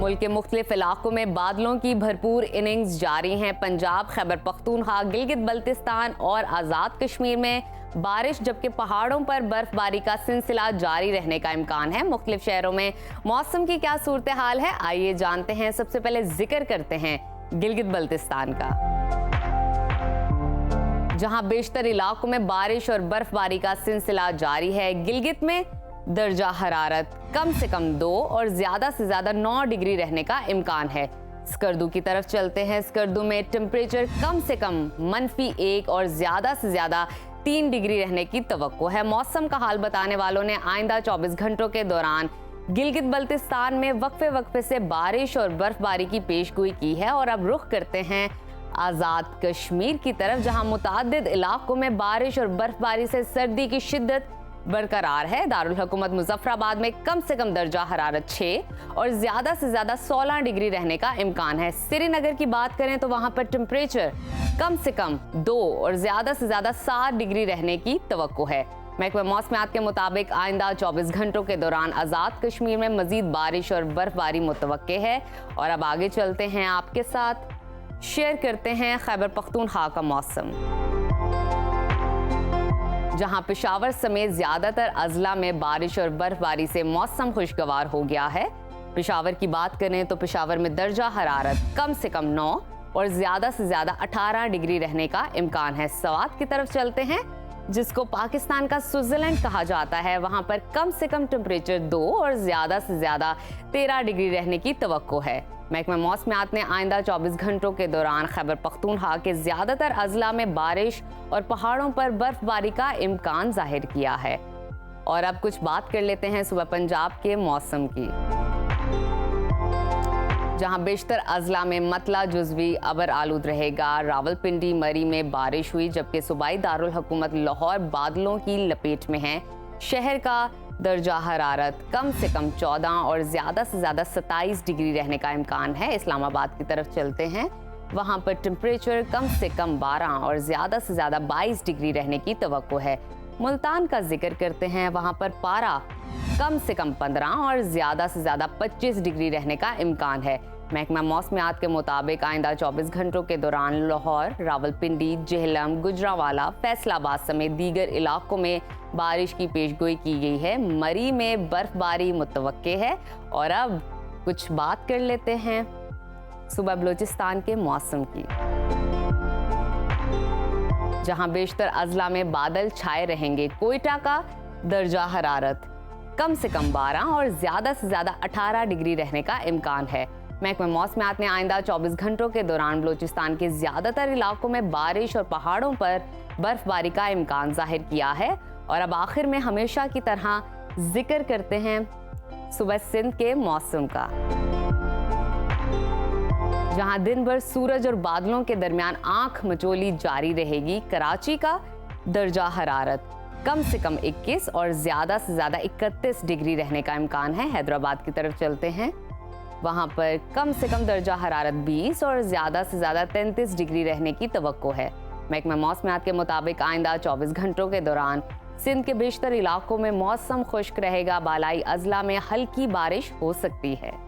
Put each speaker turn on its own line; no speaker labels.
मुल्क के मुख्तलिफ इलाकों में बादलों की भरपूर इनिंग्स जारी हैं। पंजाब, खैबर पख्तूनख्वा, गिलगित बल्तिस्तान और आज़ाद कश्मीर में बारिश, जबकि पहाड़ों पर बर्फबारी का सिलसिला जारी रहने का इम्कान है। मुख्तलिफ शहरों में मौसम की क्या सूरत हाल है, आइए जानते हैं। सबसे पहले जिक्र करते हैं गिलगित बल्तिस्तान का, जहां बेशतर इलाकों में बारिश और बर्फबारी का सिलसिला जारी है। गिलगित में दर्जा हरारत कम से कम 2 और ज्यादा से ज्यादा 9 डिग्री रहने का इम्कान है। स्कर्दू की तरफ चलते हैं। स्कर्दू में टेम्परेचर कम से कम -1 और ज्यादा से ज्यादा 3 डिग्री रहने की तवक्को है। मौसम का हाल बताने वालों ने आइंदा 24 घंटों के दौरान गिलगित बल्तिस्तान में वक्फे वक्फे से बारिश और बर्फबारी की पेशगोई की है। और अब रुख करते हैं आज़ाद कश्मीर की तरफ, जहां मुतादिद इलाकों में बारिश और बर्फबारी से सर्दी की शिद्दत बरकरार है। दारुल हुकूमत मुजफ्फराबाद में कम से कम दर्जा हरारत 6 और ज्यादा से ज्यादा 16 डिग्री रहने का इम्कान है। श्रीनगर की बात करें तो वहां पर टेम्परेचर कम से कम 2 और ज्यादा से ज्यादा 7 डिग्री रहने की तवक्को है। महकमा मौसमियात के मुताबिक आइंदा 24 घंटों के दौरान आज़ाद कश्मीर में मजीद बारिश और बर्फबारी मुतवक्के है। और अब आगे चलते हैं, आपके साथ शेयर करते हैं खैबर पख्तूनख्वा का मौसम, जहां पेशावर समेत ज्यादातर अजला में बारिश और बर्फबारी से मौसम खुशगवार हो गया है। पेशावर की बात करें तो पेशावर में दर्जा हरारत कम से कम 9 और ज्यादा से ज्यादा 18 डिग्री रहने का इम्कान है। सवात की तरफ चलते हैं, जिसको पाकिस्तान का स्विट्जरलैंड कहा जाता है। वहां पर कम से कम टेम्परेचर 2 और ज्यादा से ज्यादा 13 डिग्री रहने की तवक्को है। महकमा मौसमियात ने आइंदा 24 घंटों के दौरान खैबर पख्तूनख्वा के ज्यादातर अजला में बारिश और पहाड़ों पर बर्फबारी का इम्कान जाहिर किया है। और अब कुछ बात कर लेते हैं सुबह पंजाब के मौसम की, जहां बेशतर अजला में मतला जुज़वी अबर आलूद रहेगा। रावलपिंडी, मरी में बारिश हुई, जबकि सूबाई दारुल हुकूमत लाहौर बादलों की लपेट में है। शहर का दर्जा हरारत कम से कम 14 और ज्यादा से ज्यादा 27 डिग्री रहने का इम्कान है। इस्लामाबाद की तरफ चलते हैं, वहां पर टेम्परेचर कम से कम 12 और ज्यादा से ज्यादा 22 डिग्री रहने की तवक्को है। मुल्तान का जिक्र करते हैं, वहां पर पारा कम से कम 15 और ज्यादा से ज्यादा 25 डिग्री रहने का इम्कान है। महकमा मौसमियात के मुताबिक आइंदा 24 घंटों के दौरान लाहौर, रावलपिंडी, जेहलम, गुजरांवाला, फैसलाबाद समेत दीगर इलाकों में बारिश की पेशगोई की गई है। मरी में बर्फबारी मुतवक्के है। और अब कुछ बात कर लेते हैं सुबह बलूचिस्तान के मौसम की, जहां बेशतर अजला में बादल छाए रहेंगे। कोयटा का दर्जा हरारत कम से कम 12 और ज्यादा से ज्यादा 18 डिग्री रहने का इम्कान है। महकमा मौसमियात ने आइंदा 24 घंटों के दौरान बलूचिस्तान के ज्यादातर इलाकों में बारिश और पहाड़ों पर बर्फबारी का इम्कान जाहिर किया है। और अब आखिर में हमेशा की तरह जिक्र करते हैं सुबह सिंध के मौसम का, जहां दिन भर सूरज और बादलों के दरमियान आंख मचोली जारी रहेगी। कराची का दर्जा हरारत कम से कम 21 और ज्यादा से ज्यादा 31 डिग्री रहने का इम्कान है। हैदराबाद की तरफ चलते हैं, वहां पर कम से कम दर्जा हरारत 20 और ज्यादा से ज्यादा 33 डिग्री रहने की तवक्को है। महकमा मौसमियात के मुताबिक आइंदा 24 घंटों के दौरान सिंध के बेशतर इलाकों में मौसम खुश्क रहेगा। बालाई अजला में हल्की बारिश हो सकती है।